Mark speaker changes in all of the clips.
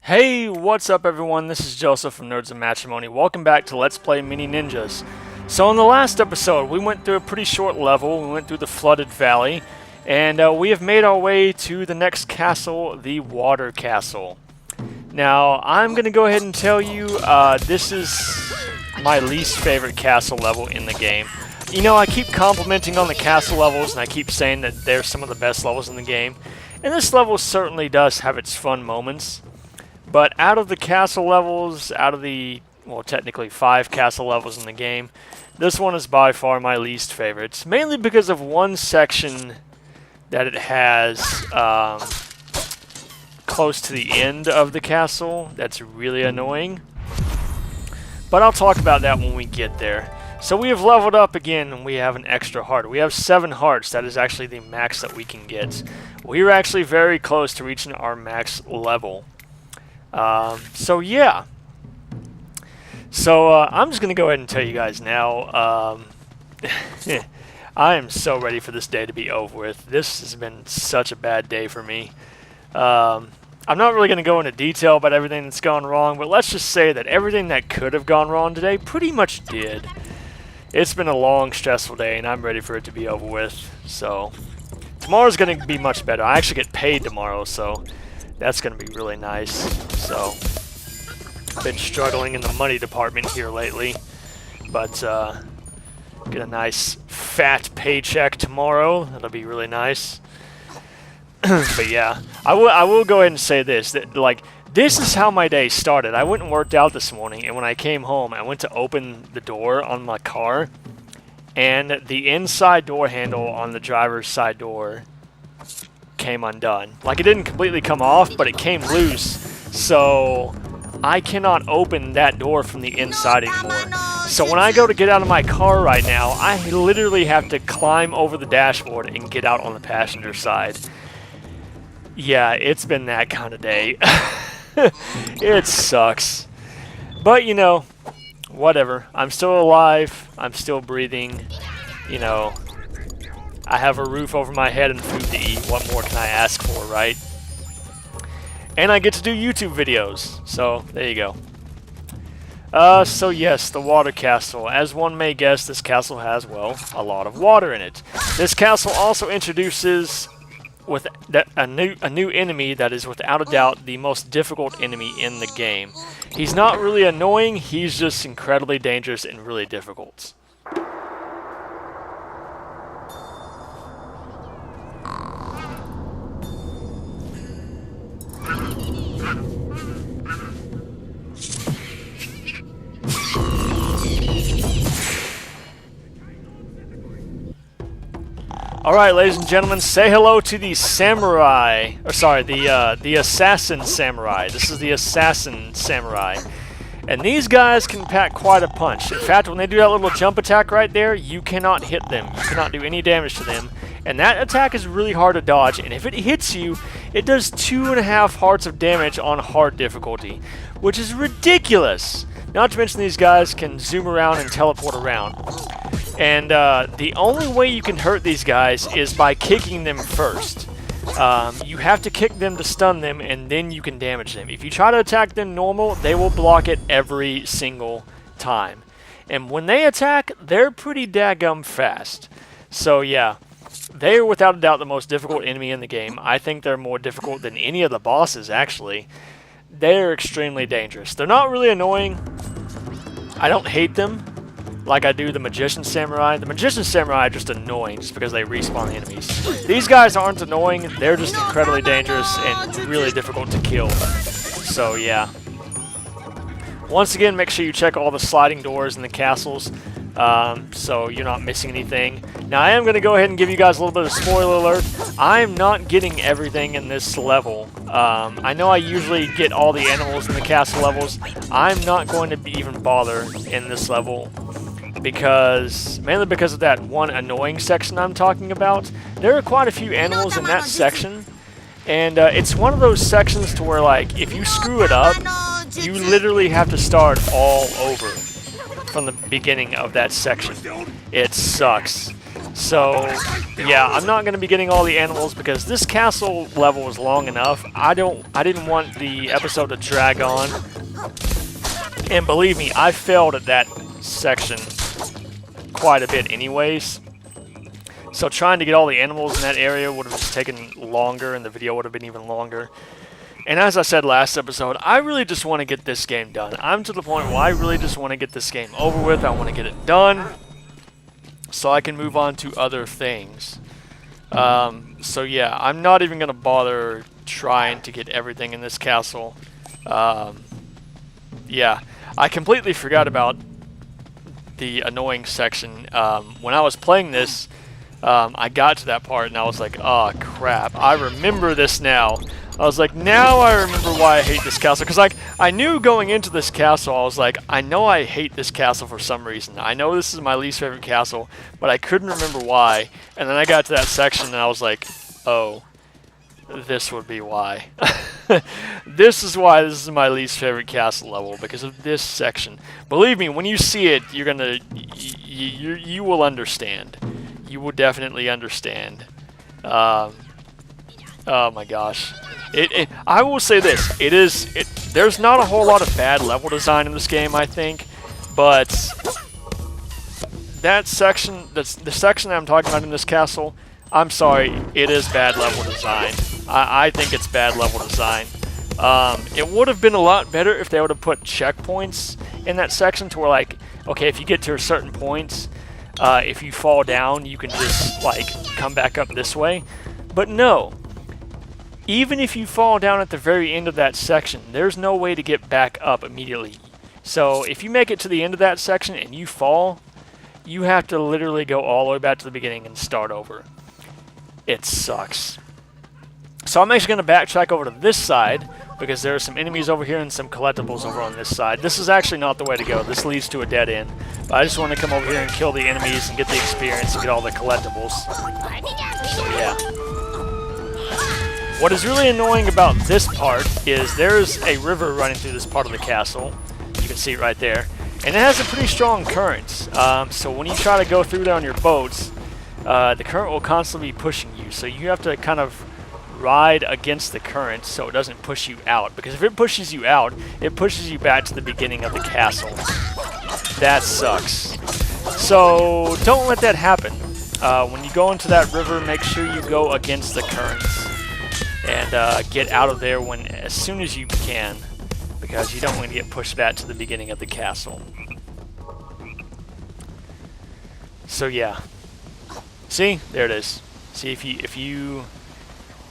Speaker 1: Hey, what's up everyone? This is Joseph from Nerds of Matrimony. Welcome back to Let's Play Mini Ninjas. So in the last episode, we went through a pretty short level. We went through the Flooded Valley, and we have made our way to the next castle, the Water Castle. Now, I'm going to go ahead and tell you, this is my least favorite castle level in the game. You know, I keep complimenting on the castle levels, and I keep saying that they're some of the best levels in the game. And this level certainly does have its fun moments. But out of the castle levels, out of the, well, technically 5 castle levels in the game, this one is by far my least favorite. Mainly because of one section that it has close to the end of the castle that's really annoying. But I'll talk about that when we get there. So we have leveled up again and we have an extra heart. We have 7 hearts. That is actually the max that we can get. We're actually very close to reaching our max level. So yeah. So I'm just gonna go ahead and tell you guys now. I am so ready for this day to be over with. This has been such a bad day for me. I'm not really gonna go into detail about everything that's gone wrong, but let's just say that everything that could have gone wrong today pretty much did. It's been a long, stressful day, and I'm ready for it to be over with. So tomorrow's gonna be much better. I actually get paid tomorrow, so that's going to be really nice. So, been struggling in the money department here lately. But, get a nice fat paycheck tomorrow. That'll be really nice. But yeah, I will go ahead and say this. That, like, this is how my day started. I went and worked out this morning, and when I came home, I went to open the door on my car. And the inside door handle on the driver's side door came undone. Like, it didn't completely come off, but it came loose, so I cannot open that door from the inside anymore. So when I go to get out of my car right now, I literally have to climb over the dashboard and get out on the passenger side. Yeah, it's been that kind of day. It sucks. But, you know, whatever. I'm still alive. I'm still breathing. You know, I have a roof over my head and food to eat. What more can I ask for, right? And I get to do YouTube videos. So, there you go. So yes, the Water Castle. As one may guess, this castle has, well, a lot of water in it. This castle also introduces with a new enemy that is without a doubt the most difficult enemy in the game. He's not really annoying, he's just incredibly dangerous and really difficult. Alright, ladies and gentlemen, say hello to the samurai. Or sorry, the assassin samurai. This is the assassin samurai. And these guys can pack quite a punch. In fact, when they do that little jump attack right there, you cannot hit them. You cannot do any damage to them. And that attack is really hard to dodge. And if it hits you, it does 2.5 hearts of damage on hard difficulty, which is ridiculous. Not to mention these guys can zoom around and teleport around. And the only way you can hurt these guys is by kicking them first. You have to kick them to stun them, and then you can damage them. If you try to attack them normal, they will block it every single time. And when they attack, they're pretty daggum fast. So yeah, they are without a doubt the most difficult enemy in the game. I think they're more difficult than any of the bosses, actually. They're extremely dangerous. They're not really annoying. I don't hate them like I do the Magician Samurai. The Magician Samurai are just annoying just because they respawn the enemies. These guys aren't annoying, they're just incredibly dangerous and really difficult to kill. So yeah. Once again, make sure you check all the sliding doors in the castles so you're not missing anything. Now I am going to go ahead and give you guys a little bit of spoiler alert. I am not getting everything in this level. I know I usually get all the animals in the castle levels. I'm not going to even bother in this level, mainly because of that one annoying section I'm talking about. There are quite a few animals in that section, and it's one of those sections to where, like, if you screw it up, you literally have to start all over from the beginning of that section. It sucks. So, yeah, I'm not going to be getting all the animals because this castle level is long enough. I didn't want the episode to drag on. And believe me, I failed at that section quite a bit anyways. So trying to get all the animals in that area would have just taken longer and the video would have been even longer. And as I said last episode, I really just want to get this game done. I'm to the point where I really just want to get this game over with. I want to get it done so I can move on to other things. So yeah, I'm not even going to bother trying to get everything in this castle. Yeah, I completely forgot about the annoying section. When I was playing this, I got to that part and I was like, oh crap, I remember this now. I was like, now I remember why I hate this castle. Because like, I knew going into this castle, I was like, I know I hate this castle for some reason. I know this is my least favorite castle, but I couldn't remember why. And then I got to that section and I was like, oh, this would be why. This is why this is my least favorite castle level, because of this section. Believe me, when you see it, you're gonna, you will understand. You will definitely understand. Oh my gosh. I will say this, there's not a whole lot of bad level design in this game, I think, but that section, the section that I'm talking about in this castle, I'm sorry, it is bad level design. I think it's bad level design. It would have been a lot better if they would have put checkpoints in that section to where, like, okay, if you get to a certain point, if you fall down, you can just, like, come back up this way. But no. Even if you fall down at the very end of that section, there's no way to get back up immediately. So if you make it to the end of that section and you fall, you have to literally go all the way back to the beginning and start over. It sucks. So I'm actually going to backtrack over to this side because there are some enemies over here and some collectibles over on this side. This is actually not the way to go. This leads to a dead end. But I just want to come over here and kill the enemies and get the experience and get all the collectibles. So yeah. What is really annoying about this part is there's a river running through this part of the castle. You can see it right there. And it has a pretty strong current. So when you try to go through there on your boats, the current will constantly be pushing you. So you have to kind of ride against the current so it doesn't push you out. Because if it pushes you out, it pushes you back to the beginning of the castle. That sucks. So don't let that happen. When you go into that river, make sure you go against the currents. And get out of there as soon as you can, because you don't want to get pushed back to the beginning of the castle. So yeah, see, there it is. See if you,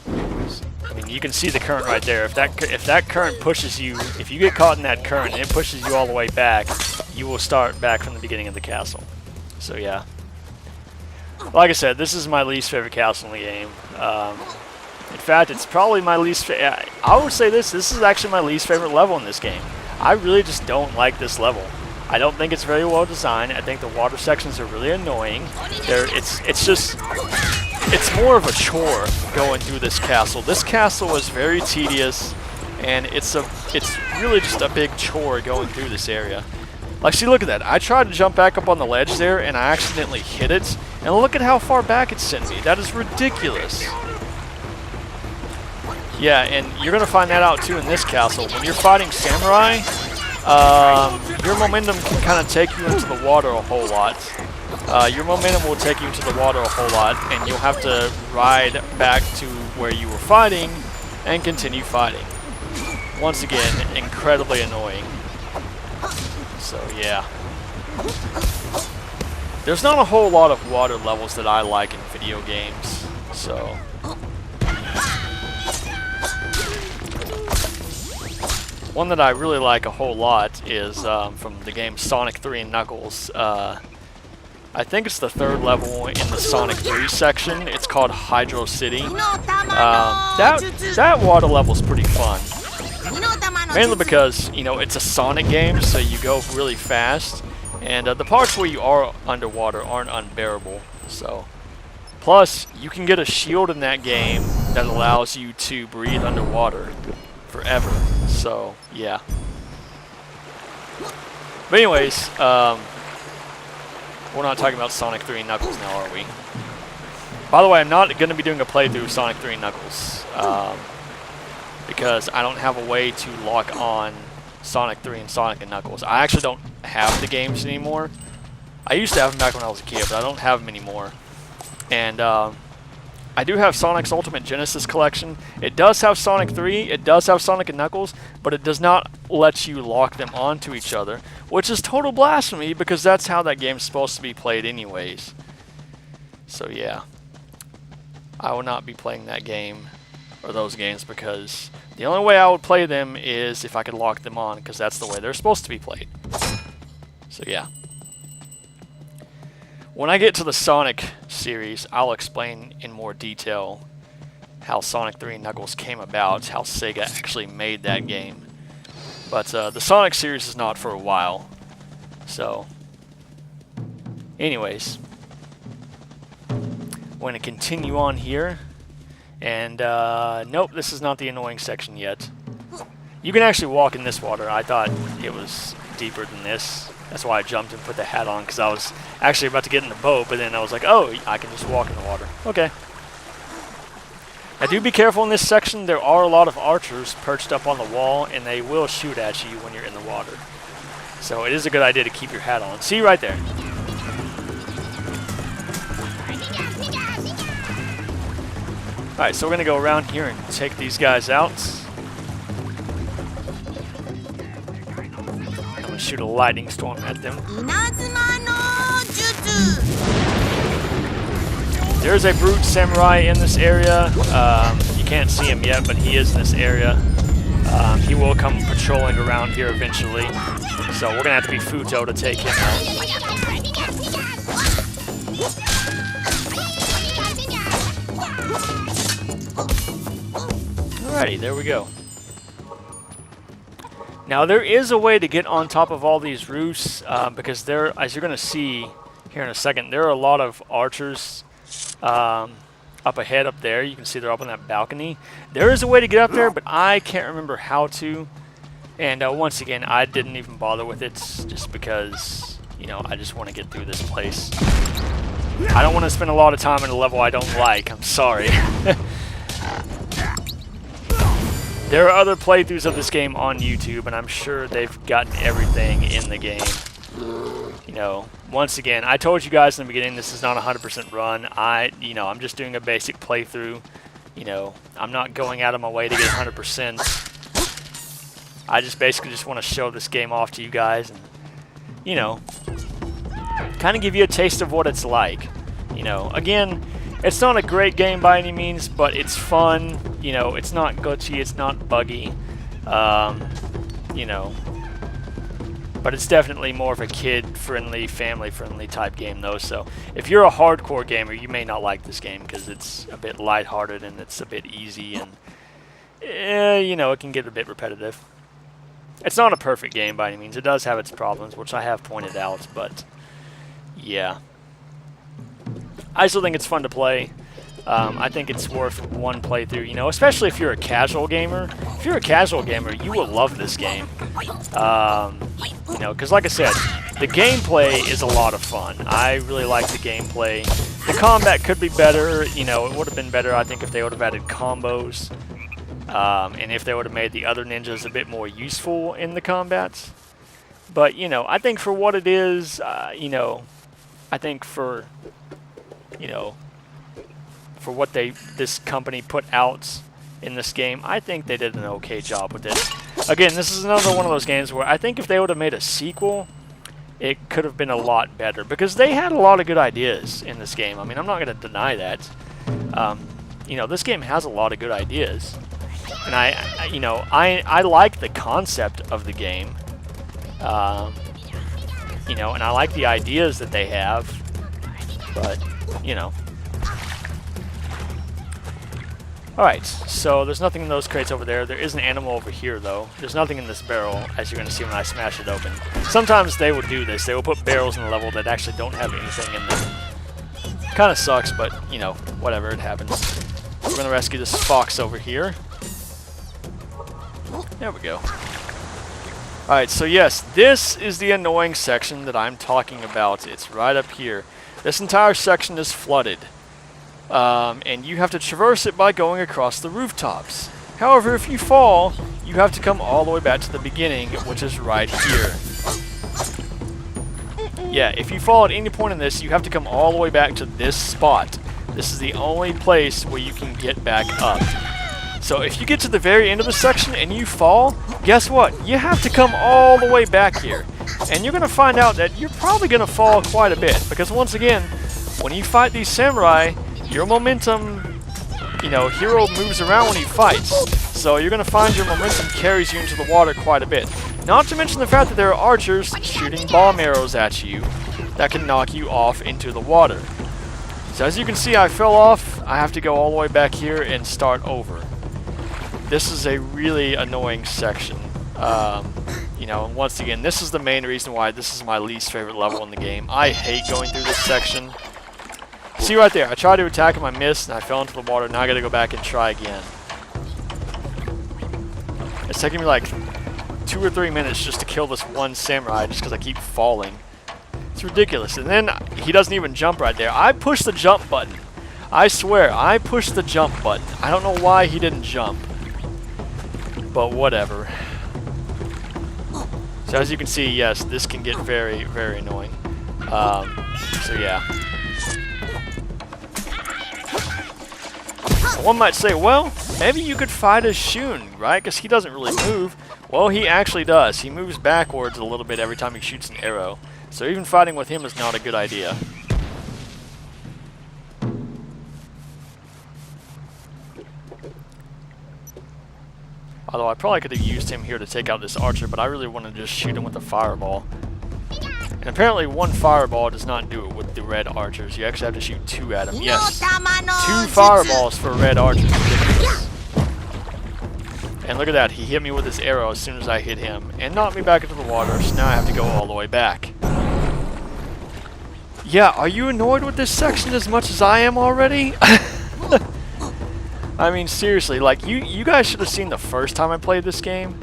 Speaker 1: I mean, you can see the current right there. If that current pushes you, if you get caught in that current and it pushes you all the way back, you will start back from the beginning of the castle. So yeah, like I said, this is my least favorite castle in the game. In fact, it's probably my least favorite. I would say this is actually my least favorite level in this game. I really just don't like this level. I don't think it's very well designed. I think the water sections are really annoying. It's more of a chore going through this castle. This castle is very tedious, and it's really just a big chore going through this area. Like, see, look at that. I tried to jump back up on the ledge there, and I accidentally hit it. And look at how far back it sent me. That is ridiculous. Yeah, and you're going to find that out too in this castle. When you're fighting samurai, your momentum can kind of take you into the water a whole lot. Your momentum will take you into the water a whole lot, and you'll have to ride back to where you were fighting and continue fighting. Once again, incredibly annoying. So yeah. There's not a whole lot of water levels that I like in video games, so... One that I really like a whole lot is from the game Sonic 3 and Knuckles. I think it's the third level in the Sonic 3 section. It's called Hydro City. That water level's pretty fun. Mainly because, you know, it's a Sonic game, so you go really fast. And the parts where you are underwater aren't unbearable. So, plus, you can get a shield in that game that allows you to breathe underwater forever. So, yeah. But anyways, we're not talking about Sonic 3 and Knuckles now, are we? By the way, I'm not going to be doing a playthrough of Sonic 3 and Knuckles. Because I don't have a way to lock on Sonic 3 and Sonic and Knuckles. I actually don't have the games anymore. I used to have them back when I was a kid, but I don't have them anymore. And I do have Sonic's Ultimate Genesis Collection. It does have Sonic 3, it does have Sonic and Knuckles, but it does not let you lock them onto each other, which is total blasphemy because that's how that game's supposed to be played anyways. So yeah, I will not be playing that game or those games because the only way I would play them is if I could lock them on, because that's the way they're supposed to be played. So yeah. When I get to the Sonic series, I'll explain in more detail how Sonic 3 and Knuckles came about, how Sega actually made that game. But the Sonic series is not for a while. So, anyways, we're going to continue on here. And, nope, this is not the annoying section yet. You can actually walk in this water. I thought it was deeper than this. That's why I jumped and put the hat on, because I was actually about to get in the boat, but then I was like, oh, I can just walk in the water. Okay. Now do be careful in this section. There are a lot of archers perched up on the wall, and they will shoot at you when you're in the water. So it is a good idea to keep your hat on. See you right there. Alright, so we're going to go around here and take these guys out. Shoot a lightning storm at them. There's a brute samurai in this area. You can't see him yet, but he is in this area. He will come patrolling around here eventually. So we're gonna have to be Futo to take him out. Alrighty, there we go. Now there is a way to get on top of all these roofs because there, as you're going to see here in a second, there are a lot of archers up ahead up there. You can see they're up on that balcony. There is a way to get up there, but I can't remember how to. And once again, I didn't even bother with it just because, you know, I just want to get through this place. I don't want to spend a lot of time in a level I don't like. I'm sorry. There are other playthroughs of this game on YouTube, and I'm sure they've gotten everything in the game. You know, once again, I told you guys in the beginning this is not a 100% run. I'm just doing a basic playthrough. You know, I'm not going out of my way to get 100%. I just basically just want to show this game off to you guys and, you know, kind of give you a taste of what it's like. You know, again, it's not a great game by any means, but it's fun. You know, it's not glitchy, it's not buggy. You know, but it's definitely more of a kid-friendly, family-friendly type game, though. So if you're a hardcore gamer, you may not like this game because it's a bit lighthearted and it's a bit easy, and you know, it can get a bit repetitive. It's not a perfect game by any means. It does have its problems, which I have pointed out, but yeah. I still think it's fun to play. I think it's worth one playthrough, you know, especially if you're a casual gamer. If you're a casual gamer, you will love this game. You know, because like I said, the gameplay is a lot of fun. I really like the gameplay. The combat could be better. You know, it would have been better, I think, if they would have added combos. And if they would have made the other ninjas a bit more useful in the combats. But, you know, I think for what it is, you know, I think for, you know, for what this company put out in this game, I think they did an okay job with it. Again, this is another one of those games where I think if they would have made a sequel, it could have been a lot better, because they had a lot of good ideas in this game. I mean, I'm not going to deny that. You know, this game has a lot of good ideas, and I like the concept of the game. You know, and I like the ideas that they have, but you know. Alright, so there's nothing in those crates over there. There is an animal over here, though. There's nothing in this barrel, as you're going to see when I smash it open. Sometimes they will do this. They will put barrels in the level that actually don't have anything in them. Kind of sucks, but, you know, whatever, it happens. We're going to rescue this fox over here. There we go. Alright, so yes, this is the annoying section that I'm talking about. It's right up here. This entire section is flooded. and you have to traverse it by going across the rooftops. However, if you fall, you have to come all the way back to the beginning, which is right here. Yeah, if you fall at any point in this, you have to come all the way back to this spot. This is the only place where you can get back up. So if you get to the very end of the section and you fall, guess what? You have to come all the way back here. And you're going to find out that you're probably going to fall quite a bit. Because once again, when you fight these samurai, your momentum, you know, hero moves around when he fights. So you're going to find your momentum carries you into the water quite a bit. Not to mention the fact that there are archers shooting bomb arrows at you that can knock you off into the water. So as you can see, I fell off. I have to go all the way back here and start over. This is a really annoying section. You know, once again, this is the main reason why this is my least favorite level in the game. I hate going through this section. See right there, I tried to attack him, I missed, and I fell into the water. Now I gotta go back and try again. It's taking me like 2 or 3 minutes just to kill this one samurai just because I keep falling. It's ridiculous. And then he doesn't even jump right there. I pushed the jump button. I swear, I pushed the jump button. I don't know why he didn't jump. But whatever. So as you can see, yes, this can get very, very annoying. So yeah. One might say, well, maybe you could fight as Shun, right? Because he doesn't really move. Well, he actually does. He moves backwards a little bit every time he shoots an arrow. So even fighting with him is not a good idea. Although I probably could have used him here to take out this archer, but I really want to just shoot him with a fireball. And apparently one fireball does not do it with the red archers. You actually have to shoot 2 at him. Yes, 2 fireballs for red archers. Ridiculous. And look at that, he hit me with his arrow as soon as I hit him, and knocked me back into the water, so now I have to go all the way back. Yeah, are you annoyed with this section as much as I am already? I mean, seriously, like, you guys should have seen the first time I played this game.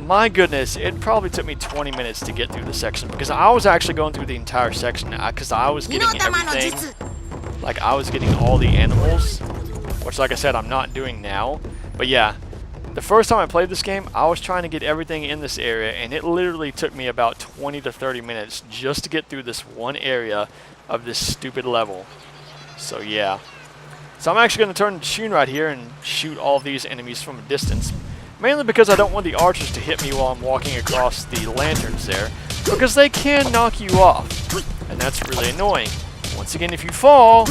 Speaker 1: My goodness, it probably took me 20 minutes to get through the section, because I was actually going through the entire section, because I was getting everything. Like, I was getting all the animals, which, like I said, I'm not doing now. But yeah, the first time I played this game, I was trying to get everything in this area, and it literally took me about 20 to 30 minutes just to get through this one area of this stupid level. So yeah. So I'm actually going to turn to Shun right here and shoot all of these enemies from a distance. Mainly because I don't want the archers to hit me while I'm walking across the lanterns there, because they can knock you off, and that's really annoying. Once again, if you fall,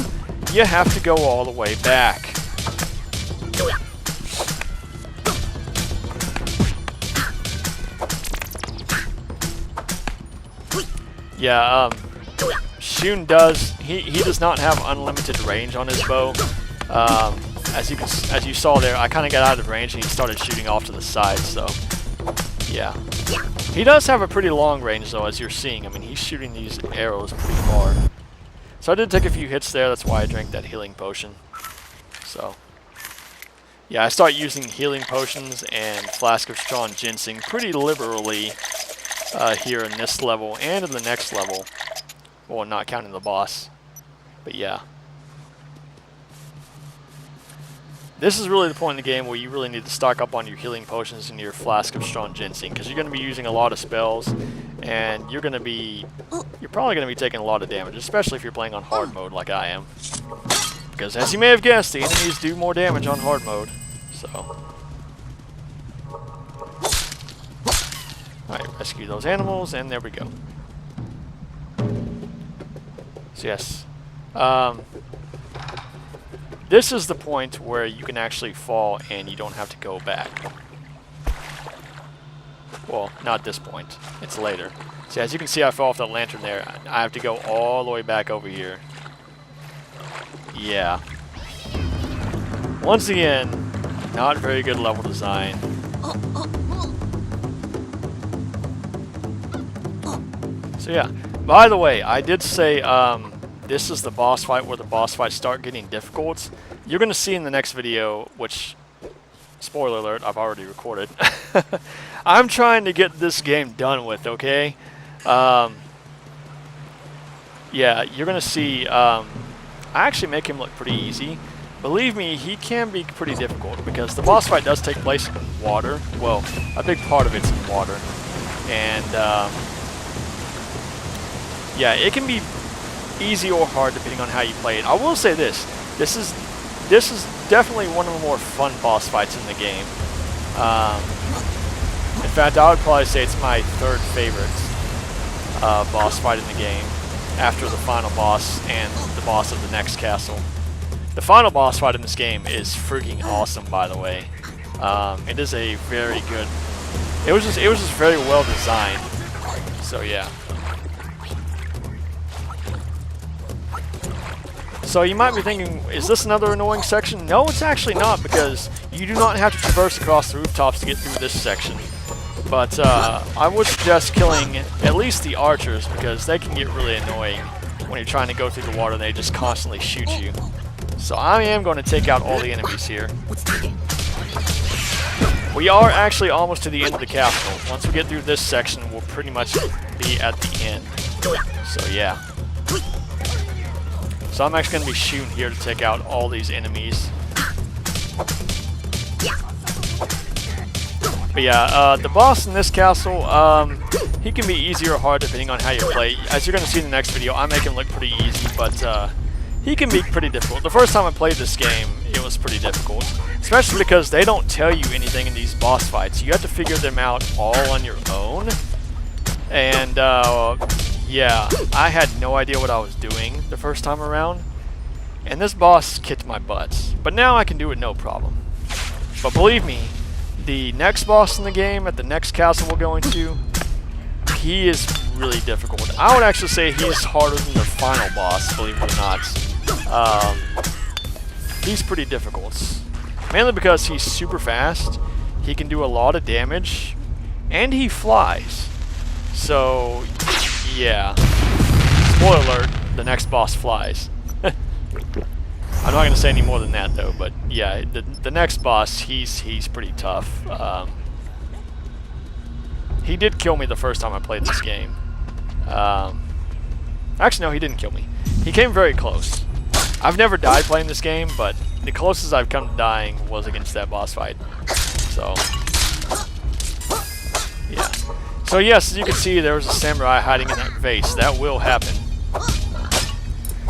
Speaker 1: you have to go all the way back. Yeah, Shun does, he does not have unlimited range on his bow. As you saw there, I kind of got out of range and he started shooting off to the side, so yeah. He does have a pretty long range though, as you're seeing. I mean, he's shooting these arrows pretty far. So I did take a few hits there, that's why I drank that healing potion. So yeah, I start using healing potions and Flask of Strong Ginseng pretty liberally here in this level and in the next level. Well, not counting the boss, but yeah. This is really the point in the game where you really need to stock up on your healing potions and your Flask of Strong Ginseng, because you're going to be using a lot of spells, and you're probably going to be taking a lot of damage, especially if you're playing on hard mode like I am. Because as you may have guessed, the enemies do more damage on hard mode. So, alright, rescue those animals, and there we go. So yes, this is the point where you can actually fall and you don't have to go back. Well, not this point. It's later. So as you can see, I fell off that lantern there. I have to go all the way back over here. Yeah. Once again, not very good level design. So yeah. By the way, I did say this is the boss fight where the boss fights start getting difficult. You're going to see in the next video, which, spoiler alert, I've already recorded. I'm trying to get this game done with, okay? Yeah, you're going to see I actually make him look pretty easy. Believe me, he can be pretty difficult because the boss fight does take place in water. Well, a big part of it's in water. And, yeah, it can be easy or hard depending on how you play it. I will say this. This is definitely one of the more fun boss fights in the game. In fact, I would probably say it's my third favorite boss fight in the game, after the final boss and the boss of the next castle. The final boss fight in this game is freaking awesome, by the way. It is a very good. It was just very well designed. So yeah. So you might be thinking, is this another annoying section? No, it's actually not, because you do not have to traverse across the rooftops to get through this section. But I would suggest killing at least the archers, because they can get really annoying when you're trying to go through the water and they just constantly shoot you. So I am going to take out all the enemies here. We are actually almost to the end of the castle. Once we get through this section, we'll pretty much be at the end. So yeah. So I'm actually going to be shooting here to take out all these enemies. But yeah, the boss in this castle, he can be easy or hard depending on how you play. As you're going to see in the next video, I make him look pretty easy, but he can be pretty difficult. The first time I played this game, it was pretty difficult. Especially because they don't tell you anything in these boss fights. You have to figure them out all on your own. And, yeah, I had no idea what I was doing the first time around. And this boss kicked my butt. But now I can do it no problem. But believe me, the next boss in the game, at the next castle we're going to, he is really difficult. I would actually say he's harder than the final boss, believe it or not. He's pretty difficult. Mainly because he's super fast, he can do a lot of damage, and he flies. So, yeah. Spoiler alert, the next boss flies. I'm not going to say any more than that though, but yeah, the next boss, he's pretty tough. He did kill me the first time I played this game. Actually, no, he didn't kill me. He came very close. I've never died playing this game, but the closest I've come to dying was against that boss fight. So, yeah. So yes, as you can see, there was a samurai hiding in that vase. That will happen.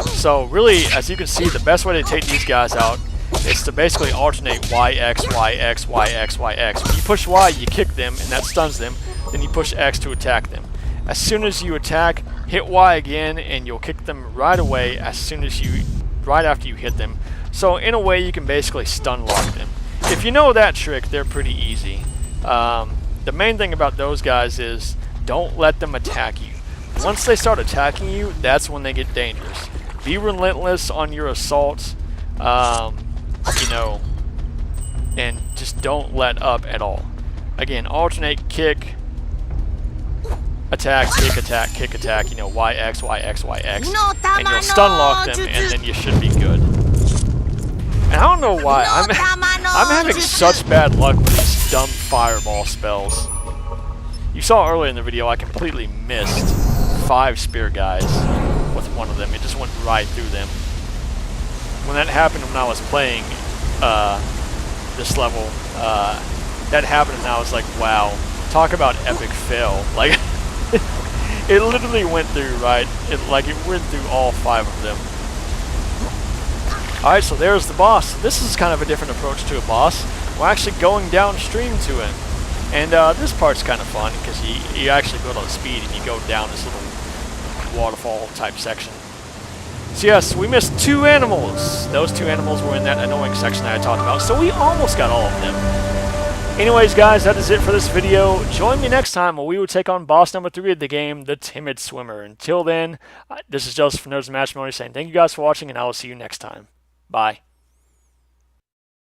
Speaker 1: So really, as you can see, the best way to take these guys out is to basically alternate YX, YX, YX, YX. When you push Y, you kick them, and that stuns them. Then you push X to attack them. As soon as you attack, hit Y again, and you'll kick them right away right after you hit them. So in a way, you can basically stun lock them. If you know that trick, they're pretty easy. The main thing about those guys is don't let them attack you. Once they start attacking you, that's when they get dangerous. Be relentless on your assaults, you know, and just don't let up at all. Again, alternate kick, attack, kick, attack, you know, YX, YX, YX, and you'll stun lock them, and then you should be good. And I don't know why, I'm having such bad luck with these dumb fireball spells. You saw earlier in the video, I completely missed 5 spear guys with one of them. It just went right through them. When that happened when I was playing this level, that happened and I was like, wow, talk about epic fail. Like, it literally went through, right? It went through all 5 of them. Alright, so there's the boss. This is kind of a different approach to a boss. We're actually going downstream to him. And this part's kind of fun because you actually build on speed and you go down this little waterfall type section. So yes, we missed 2 animals. Those 2 animals were in that annoying section that I talked about, so we almost got all of them. Anyways, guys, that is it for this video. Join me next time where we will take on boss number 3 of the game, the Timid Swimmer. Until then, this is Joseph from Nerds and Matrimony saying thank you guys for watching, and I will see you next time. Bye.